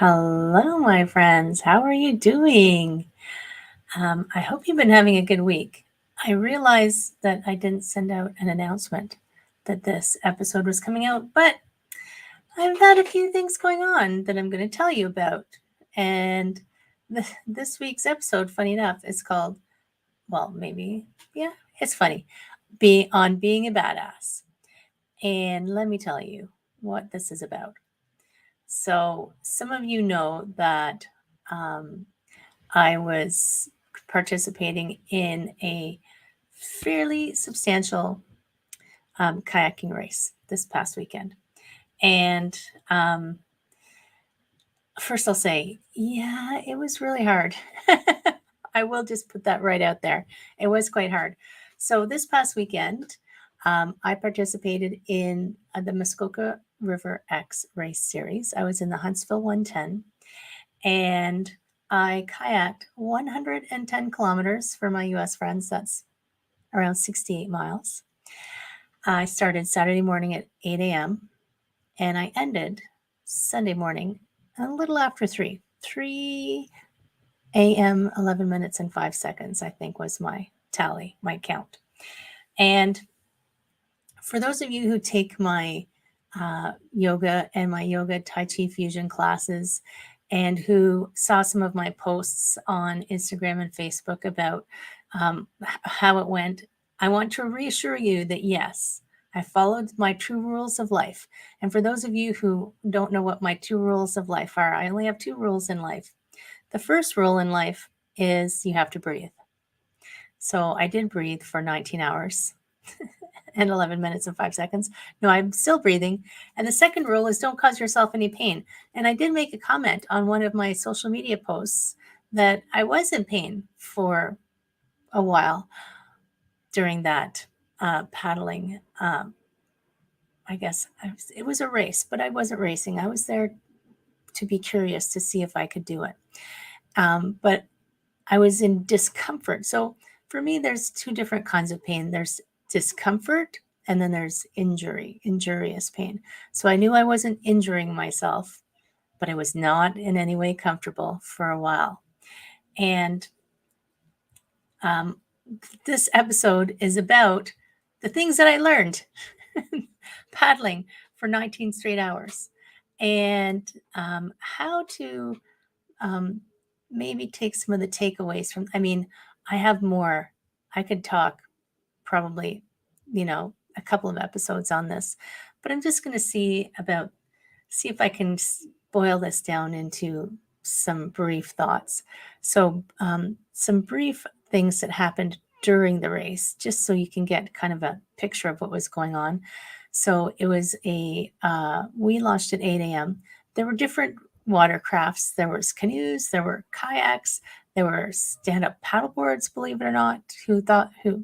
Hello, my friends. How are you doing? I hope you've been having a good week. I realized that I didn't send out an announcement that this episode was coming out, but I've had a few things going on that I'm going to tell you about. And this week's episode, funny enough, is called, well, maybe, yeah, it's funny, on being a badass. And let me tell you what this is about. So, some of you know that um, I was participating in a fairly substantial kayaking race this past weekend. And first, I'll say, yeah, it was really hard. I will just put that right out there. It was quite hard. So, this past weekend, I participated in the Muskoka River X race series. I was in the Huntsville 110 and I kayaked 110 kilometers for my US friends. That's around 68 miles. I started Saturday morning at 8 a.m. and I ended Sunday morning a little after 3 a.m., 11 minutes and 5 seconds, I think was my tally, my count. And for those of you who take my yoga and my yoga Tai Chi fusion classes and who saw some of my posts on Instagram and Facebook about how it went, I want to reassure you that yes, I followed my true rules of life. And for those of you who don't know what my two rules of life are, I only have two rules in life. The first rule in life is you have to breathe. So I did breathe for 19 hours and 11 minutes and 5 seconds. No, I'm still breathing. And the second rule is don't cause yourself any pain. And I did make a comment on one of my social media posts that I was in pain for a while during that paddling. I guess it was a race, but I wasn't racing. I was there to be curious to see if I could do it. But I was in discomfort. So for me, there's two different kinds of pain. There's discomfort and then there's injurious pain. So I knew I wasn't injuring myself, but I was not in any way comfortable for a while. And um, this episode is about the things that I learned paddling for 19 straight hours and how to maybe take some of the takeaways from, I have more. I could talk probably, a couple of episodes on this, but I'm just going to see if I can boil this down into some brief thoughts. So, some brief things that happened during the race, just so you can get kind of a picture of what was going on. So it was we launched at 8 a.m. There were different watercrafts. There was canoes, there were kayaks, there were stand-up paddleboards, believe it or not,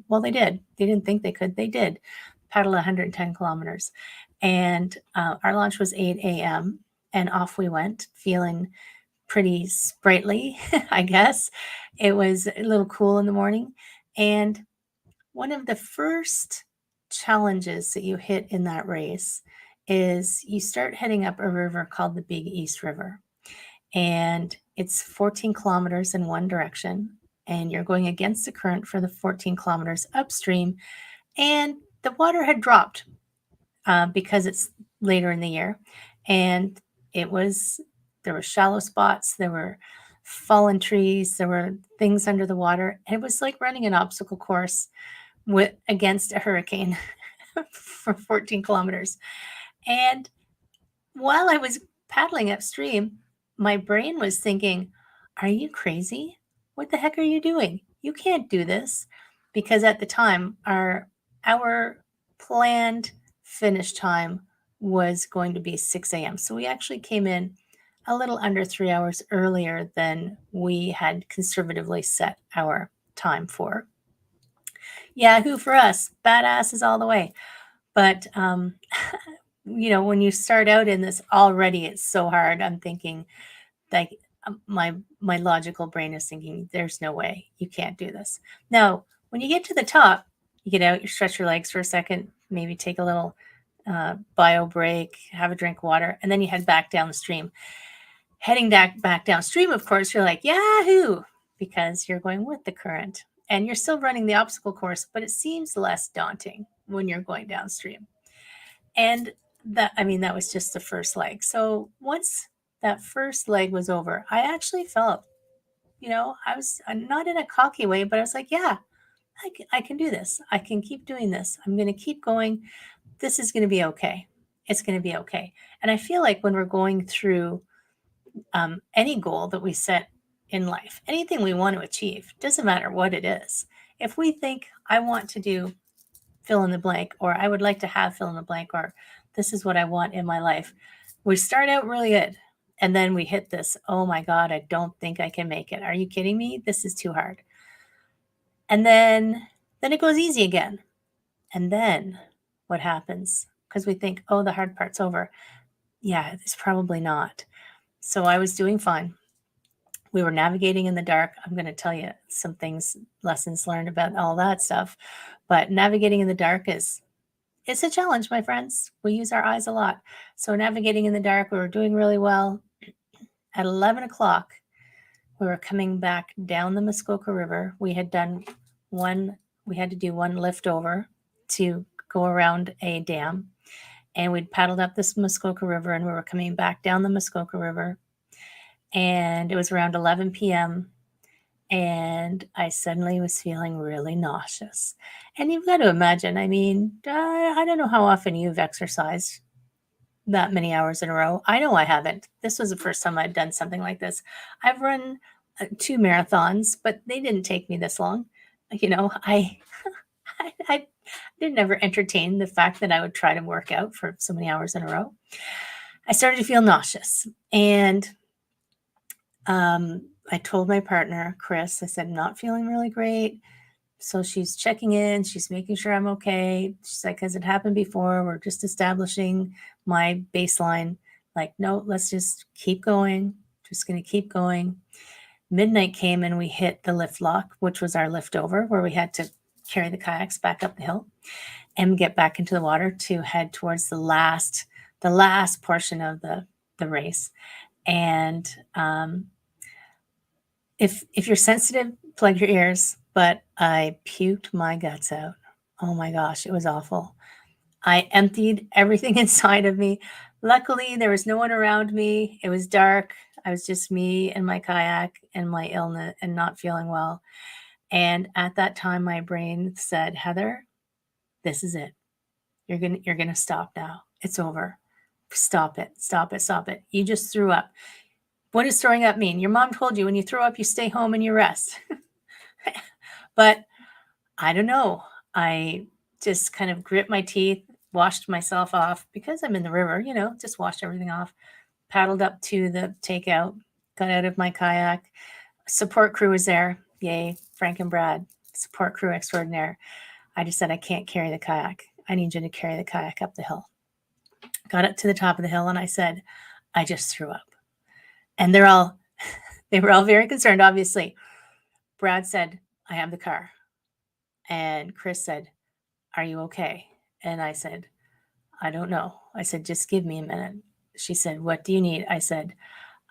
well, they did. They didn't think they could. They did paddle 110 kilometers. And our launch was 8 a.m. and off we went, feeling pretty sprightly, I guess. It was a little cool in the morning. And one of the first challenges that you hit in that race is you start heading up a river called the Big East River. And it's 14 kilometers in one direction. And you're going against the current for the 14 kilometers upstream. And the water had dropped because it's later in the year. And there were shallow spots, there were fallen trees, there were things under the water. And it was like running an obstacle course against a hurricane for 14 kilometers. And while I was paddling upstream, my brain was thinking, are you crazy? What the heck are you doing? You can't do this. Because at the time, our planned finish time was going to be 6 a.m. So we actually came in a little under 3 hours earlier than we had conservatively set our time for. Yahoo for us, badasses all the way. But when you start out in this already, it's so hard. I'm thinking, like, my logical brain is thinking, there's no way you can't do this. Now, when you get to the top, you get out, you stretch your legs for a second, maybe take a little bio break, have a drink of water, and then you head back down the stream. Heading back downstream, of course, you're like, yahoo, because you're going with the current and you're still running the obstacle course, but it seems less daunting when you're going downstream. And that was just the first leg. So once that first leg was over, I actually felt, I was not in a cocky way, but I was like, yeah, I can do this. I can keep doing this. I'm going to keep going. This is going to be okay. It's going to be okay. And I feel like when we're going through any goal that we set in life, anything we want to achieve, doesn't matter what it is. If we think, I want to do fill in the blank, or I would like to have fill in the blank, or this is what I want in my life, we start out really good. And then we hit this, oh my God, I don't think I can make it. Are you kidding me? This is too hard. And then it goes easy again. And then what happens? Because we think, oh, the hard part's over. Yeah, it's probably not. So I was doing fine. We were navigating in the dark. I'm going to tell you some things, lessons learned about all that stuff. But navigating in the dark it's a challenge, my friends. We use our eyes a lot. So navigating in the dark, we were doing really well. At 11 o'clock, we were coming back down the Muskoka River. We had to do one lift over to go around a dam. And we'd paddled up this Muskoka River and we were coming back down the Muskoka River. And it was around 11 p.m. And I suddenly was feeling really nauseous. And you've got to imagine, I don't know how often you've exercised that many hours in a row. I know I haven't. This was the first time I'd done something like this. I've run 2 marathons, but they didn't take me this long. I I didn't ever entertain the fact that I would try to work out for so many hours in a row. I started to feel nauseous, and I told my partner, Chris, I said, I'm not feeling really great. So she's checking in, she's making sure I'm okay. She's like, has it happened before? We're just establishing my baseline. Like, no, let's just keep going. Just going to keep going. Midnight came and we hit the lift lock, which was our lift over, where we had to carry the kayaks back up the hill and get back into the water to head towards the last portion of the race. And if you're sensitive, plug your ears. But I puked my guts out. Oh my gosh, it was awful. I emptied everything inside of me. Luckily, there was no one around me. It was dark. I was just me and my kayak and my illness and not feeling well. And at that time, my brain said, Heather, this is it. You're gonna stop now. It's over. Stop it. Stop it. Stop it. You just threw up. What does throwing up mean? Your mom told you when you throw up, you stay home and you rest. But I don't know. I just kind of grit my teeth, washed myself off because I'm in the river, just washed everything off, paddled up to the takeout, got out of my kayak. Support crew was there. Yay, Frank and Brad, support crew extraordinaire. I just said, I can't carry the kayak. I need you to carry the kayak up the hill. Got up to the top of the hill and I said, I just threw up. And they were all very concerned, obviously. Brad said, I have the car. And Chris said, are you okay? And I said, I don't know. I said, just give me a minute. She said, what do you need? I said,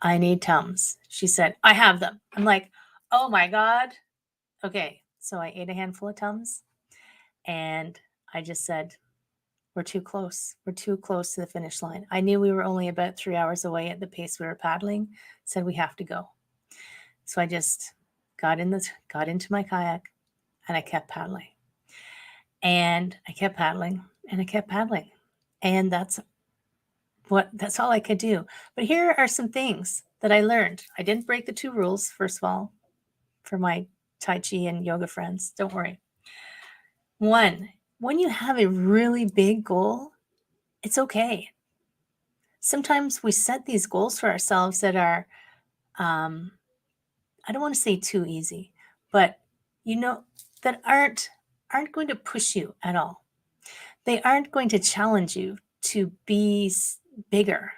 I need Tums. She said, I have them. I'm like, oh my God. Okay. So I ate a handful of Tums and I just said, we're too close. We're too close to the finish line. I knew we were only about 3 hours away at the pace we were paddling. Said we have to go. So I just got into my kayak and I kept paddling. And I kept paddling and I kept paddling. And that's all I could do. But here are some things that I learned. I didn't break the 2 rules, first of all, for my Tai Chi and yoga friends. Don't worry. 1, when you have a really big goal, it's okay. Sometimes we set these goals for ourselves that are, I don't want to say too easy, but that aren't going to push you at all. They aren't going to challenge you to be bigger.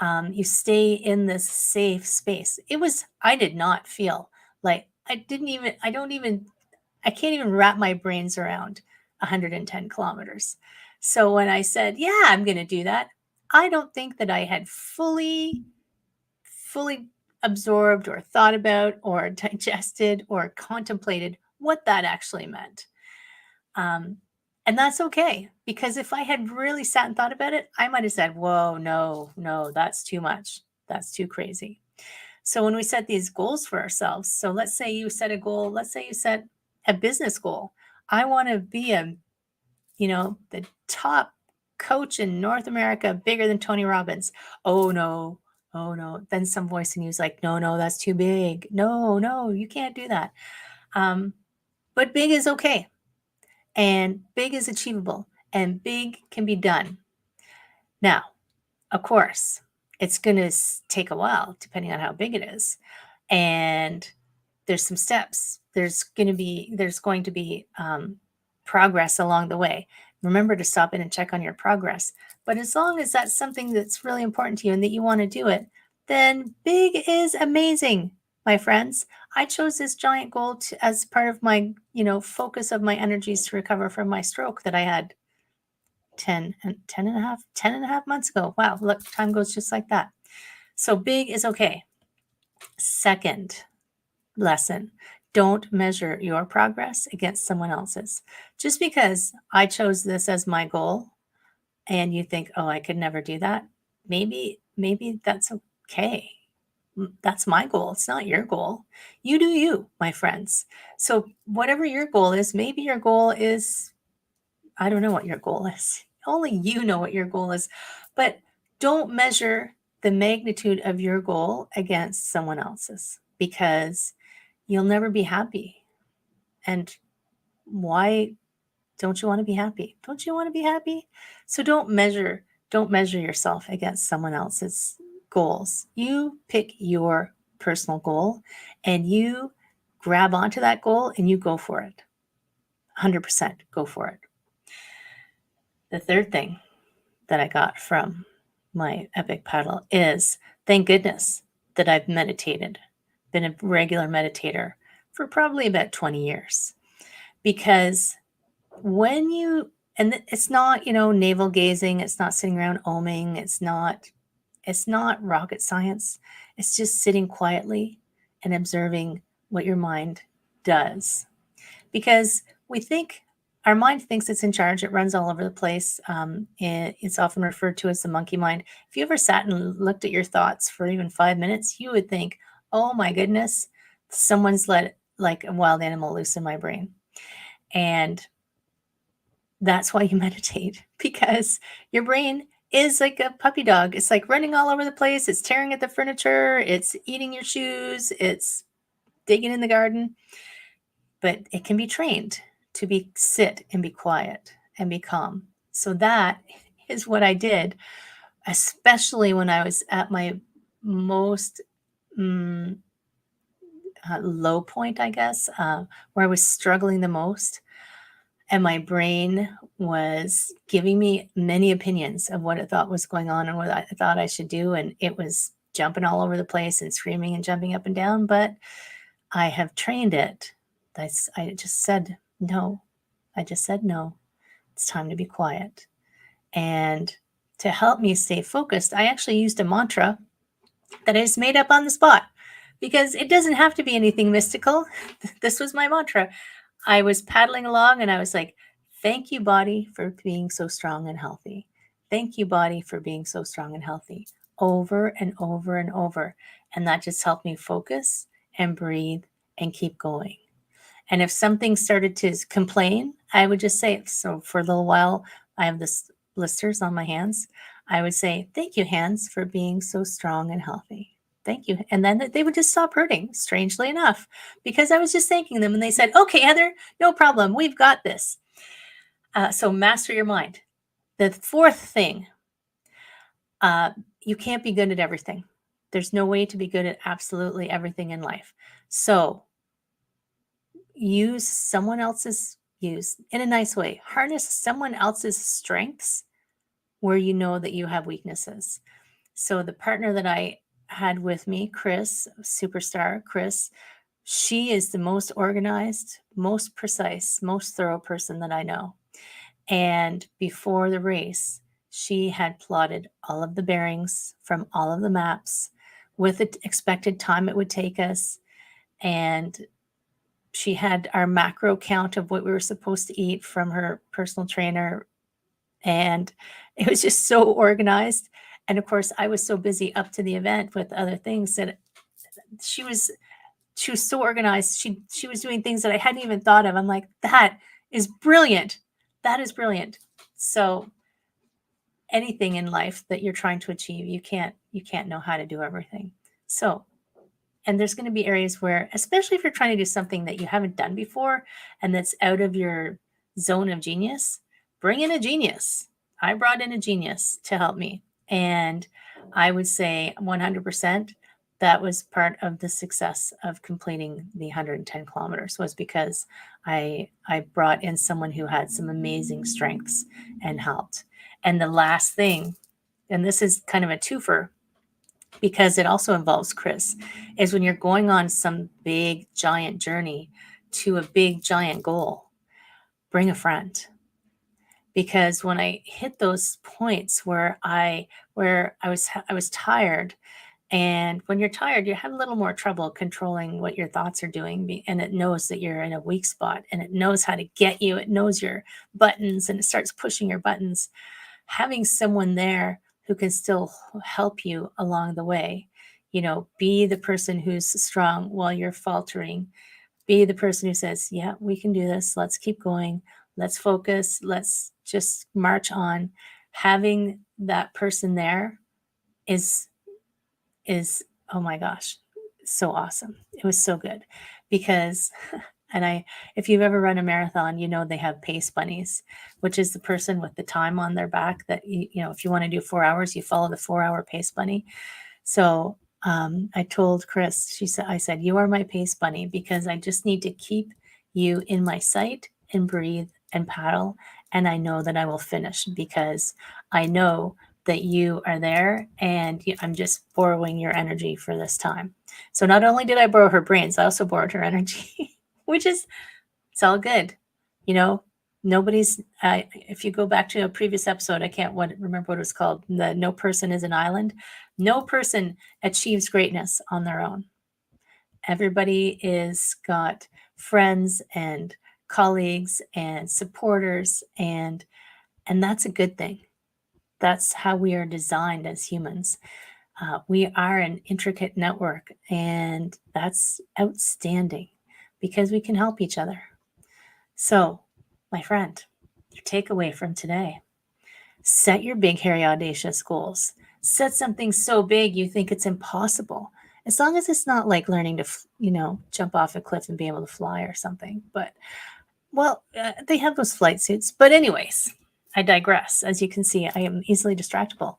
You stay in this safe space. I did not feel like I can't even wrap my brains around 110 kilometers. So when I said, yeah, I'm going to do that, I don't think that I had fully fully absorbed or thought about or digested or contemplated what that actually meant. Um, and that's okay, because if I had really sat and thought about it, I might have said, whoa, no, no, that's too much. That's too crazy. So when we set these goals for ourselves, so let's say you set a goal, let's say you set a business goal. I want to be the top coach in North America, bigger than Tony Robbins. Oh no, oh no. Then some voice in you is like, no, no, that's too big. No, no, you can't do that. But big is okay. And big is achievable, and big can be done. Now, of course, it's going to take a while, depending on how big it is. And there's some steps. There's going to be progress along the way. Remember to stop in and check on your progress. But as long as that's something that's really important to you and that you want to do it, then big is amazing, my friends. I chose this giant goal as part of my, focus of my energies to recover from my stroke that I had 10 and a half months ago. Wow, look, time goes just like that. So big is okay. Second lesson, don't measure your progress against someone else's. Just because I chose this as my goal and you think, oh, I could never do that, maybe that's okay. That's my goal. It's not your goal. You do you, my friends. So whatever your goal is, maybe your goal is, I don't know what your goal is. Only you know what your goal is. But don't measure the magnitude of your goal against someone else's, because you'll never be happy. And why don't you want to be happy? Don't you want to be happy? So don't measure yourself against someone else's goals. You pick your personal goal and you grab onto that goal and you go for it. 100% go for it. The third thing that I got from my epic paddle is, thank goodness that I've meditated, been a regular meditator for probably about 20 years. Because when you, and it's not, navel gazing, it's not sitting around oming, it's not rocket science. It's just sitting quietly and observing what your mind does. Because our mind thinks it's in charge. It runs all over the place. It's often referred to as the monkey mind. If you ever sat and looked at your thoughts for even 5 minutes, you would think, oh my goodness, someone's let like a wild animal loose in my brain. And that's why you meditate, because your brain is like a puppy dog. It's like running all over the place. It's tearing at the furniture. It's eating your shoes. It's digging in the garden. But it can be trained to sit and be quiet and be calm. So that is what I did, especially when I was at my most low point, I guess, where I was struggling the most. And my brain was giving me many opinions of what it thought was going on and what I thought I should do. And it was jumping all over the place and screaming and jumping up and down. But I have trained it. I just said no. I just said no. It's time to be quiet. And to help me stay focused, I actually used a mantra that I just made up on the spot, because it doesn't have to be anything mystical. This was my mantra. I was paddling along and I was like, thank you, body, for being so strong and healthy. Thank you, body, for being so strong and healthy, over and over and over. And that just helped me focus and breathe and keep going. And if something started to complain, I would just say it. So for a little while, I have this blisters on my hands. I would say, thank you, hands, for being so strong and healthy. Thank you. And then they would just stop hurting, strangely enough, because I was just thanking them. And they said, okay, Heather, no problem. We've got this. So master your mind. The fourth thing, you can't be good at everything. There's no way to be good at absolutely everything in life. So use in a nice way. Harness someone else's strengths where you know that you have weaknesses. So the partner that I had with me, Chris, superstar Chris, she is the most organized, most precise, most thorough person that I know. And before the race, she had plotted all of the bearings from all of the maps. with the expected time it would take us. And she had our macro count of what we were supposed to eat from her personal trainer. And it was just so organized. And of course, I was so busy up to the event with other things that she was so organized. She was doing things that I hadn't even thought of. I'm like, that is brilliant. That is brilliant. So anything in life that you're trying to achieve, you can't know how to do everything. So, and there's going to be areas where, especially if you're trying to do something that you haven't done before and that's out of your zone of genius, bring in a genius. I brought in a genius to help me. And I would say 100% that was part of the success of completing the 110 kilometers, was because I brought in someone who had some amazing strengths and helped. And the last thing, and this is kind of a twofer because it also involves Chris, is when you're going on some big giant journey to a big giant goal, bring a friend. Because when I hit those points where I was tired, and when you're tired, you have a little more trouble controlling what your thoughts are doing, and it knows that you're in a weak spot, and it knows how to get you. It knows your buttons, and it starts pushing your buttons. Having someone there who can still help you along the way, be the person who's strong while you're faltering, be the person who says, yeah, we can do this. Let's keep going. Let's focus. Let's just march on. Having that person there is, oh my gosh, so awesome. It was so good because, if you've ever run a marathon, they have pace bunnies, which is the person with the time on their back that, if you want to do 4 hours, you follow the 4-hour pace bunny. So I told Chris, I said, you are my pace bunny because I just need to keep you in my sight and breathe and paddle. And I know that I will finish because I know that you are there and I'm just borrowing your energy for this time. So not only did I borrow her brains, I also borrowed her energy, which is, it's all good. Nobody's, if you go back to a previous episode, I can't remember what it was called. No person is an island. No person achieves greatness on their own. Everybody is got friends and colleagues and supporters, and that's a good thing. That's how we are designed as humans. We are an intricate network, and that's outstanding because we can help each other. So, my friend, your takeaway from today: set your big, hairy, audacious goals. Set something so big you think it's impossible. As long as it's not like learning to, jump off a cliff and be able to fly or something. But, they have those flight suits. But anyways, I digress. As you can see, I am easily distractible.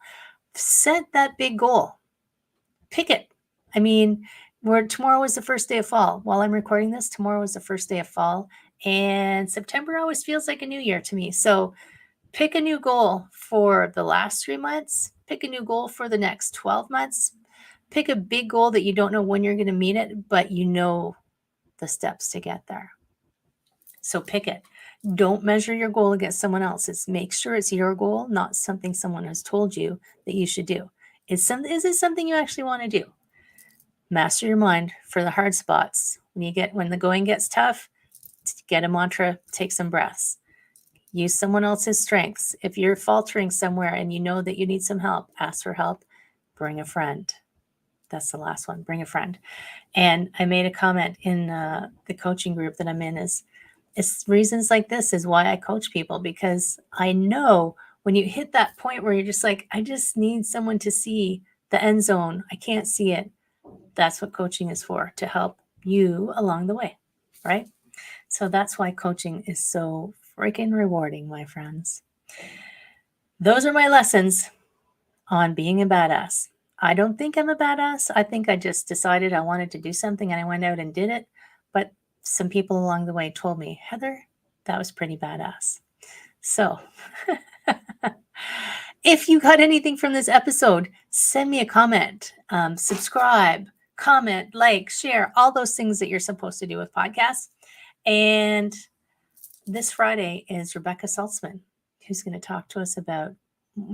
Set that big goal. Pick it. I mean, tomorrow is the first day of fall. While I'm recording this, tomorrow is the first day of fall. And September always feels like a new year to me. So pick a new goal for the last 3 months. Pick a new goal for the next 12 months. Pick a big goal that you don't know when you're going to meet it, but you know the steps to get there. So pick it. Don't measure your goal against someone else's. Make sure it's your goal, not something someone has told you that you should do. Is it something you actually want to do? Master your mind for the hard spots. When the going gets tough, get a mantra, take some breaths. Use someone else's strengths. If you're faltering somewhere and you know that you need some help, ask for help. Bring a friend. That's the last one. Bring a friend. And I made a comment in the coaching group that I'm in it's reasons like this is why I coach people, because I know when you hit that point where you're just like, I just need someone to see the end zone. I can't see it. That's what coaching is for, to help you along the way, right? So that's why coaching is so freaking rewarding, my friends. Those are my lessons on being a badass. I don't think I'm a badass. I think I just decided I wanted to do something and I went out and did it. But some people along the way told me, Heather, that was pretty badass. So if you got anything from this episode, send me a comment, subscribe, comment, like, share, all those things that you're supposed to do with podcasts. And this Friday is Rebecca Saltzman, who's going to talk to us about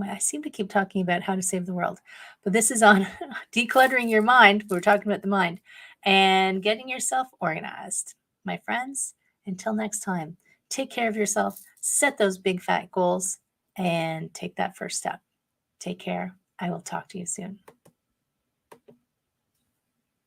I seem to keep talking about how to save the world, but this is on decluttering your mind. We're talking about the mind and getting yourself organized. My friends, until next time, take care of yourself, set those big fat goals, and take that first step. Take care. I will talk to you soon.